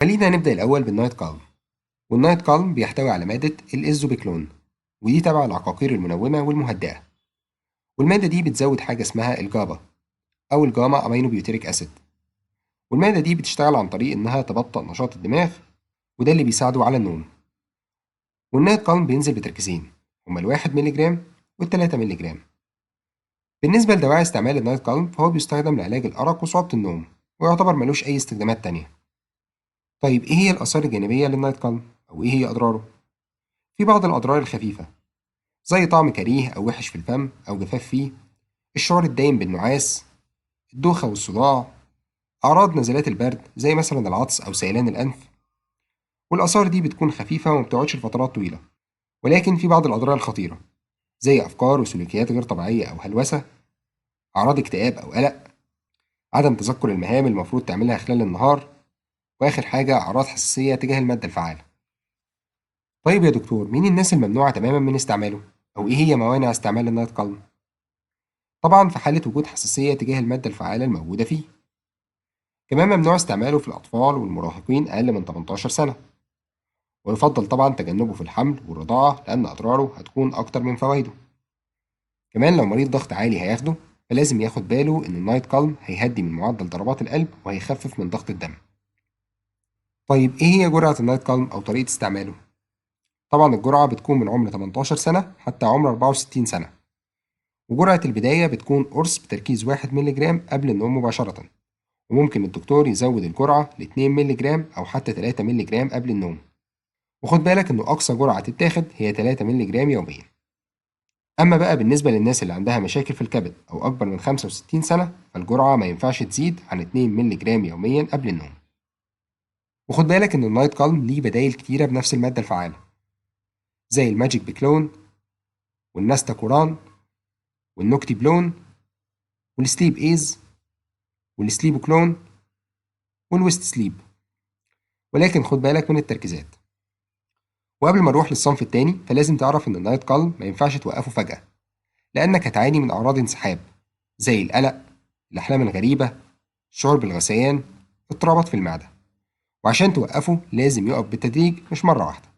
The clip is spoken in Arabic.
خلينا نبدأ الأول بالنايت كالم. والنايت كالم بيحتوي على مادة الإزوبيكلون، ودي تبع العقاقير المنومة والمهدئة. والمادة دي بتزود حاجة اسمها الجابا أو الجاما أمينو بيوتيريك أسيد، والمادة دي بتشتغل عن طريق إنها تبطئ نشاط الدماغ، وده اللي بيساعده على النوم. والنايت كالم بينزل بتركيزين، هما الواحد مللي جرام والتلاتة مللي جرام. بالنسبة لدواعي استعمال النايت كالم فهو بيستخدم لعلاج الأرق وصعوبة النوم، ويعتبر ملوش أي استخدامات تانية. طيب إيه هي الآثار الجانبية للنايت كالم؟ أو إيه هي أضراره؟ في بعض الأضرار الخفيفة زي طعم كريه أو وحش في الفم أو جفاف فيه، الشعور الدايم بالنعاس، الدوخة والصداع، أعراض نزلات البرد زي مثلا العطس أو سيلان الأنف. والآثار دي بتكون خفيفة وما بتقعدش لفترات طويلة، ولكن في بعض الأضرار الخطيرة زي أفكار وسلوكيات غير طبيعية أو هلوسة، أعراض اكتئاب أو قلق، عدم تذكر المهام المفروض تعملها خلال النهار، وآخر حاجة أعراض حساسية تجاه المادة الفعالة. طيب يا دكتور، مين الناس الممنوعة تماما من استعماله؟ أو إيه هي موانع استعمال النايت كالم؟ طبعا في حالة وجود حساسية تجاه المادة الفعالة الموجودة فيه. كمان ممنوع استعماله في الأطفال والمراهقين أقل من 18 سنة، ويفضل طبعا تجنبه في الحمل والرضاعة لأن أضراره هتكون أكتر من فوائده. كمان لو مريض ضغط عالي هياخده فلازم ياخد باله إن النايت كالم هيهدي من معدل ضربات القلب وهيخفف من ضغط الدم. طيب إيه هي جرعة النايت كالم أو طريقة استعماله؟ طبعا الجرعة بتكون من عمر 18 سنة حتى عمر 64 سنة، وجرعة البداية بتكون قرص بتركيز 1 مللي جرام قبل النوم مباشرة، وممكن الدكتور يزود الجرعة ل 2 مللي جرام أو حتى 3 مللي جرام قبل النوم. وخد بالك إنه أقصى جرعة تتاخد هي 3 مللي جرام يوميا. أما بقى بالنسبة للناس اللي عندها مشاكل في الكبد أو أكبر من 65 سنة فالجرعة ما ينفعش تزيد عن 2 مللي جرام يوميا قبل النوم. وخد بالك إن النايت كالم ليه بدايل كتيرة بنفس المادة الفعالة زي الماجيك بيكلون والناستاكوران والنوكتيبلون والسليب ايز والسليبوكلون والويست سليب، ولكن خد بالك من التركيزات. وقبل ما نروح للصنف التاني فلازم تعرف إن النايت كالم ما ينفعش توقفه فجأة، لأنك هتعاني من أعراض انسحاب زي القلق، الأحلام الغريبة، الشعور بالغثيان، اضطرابات في المعدة. وعشان توقفه لازم يقف بالتدريج مش مرة واحدة.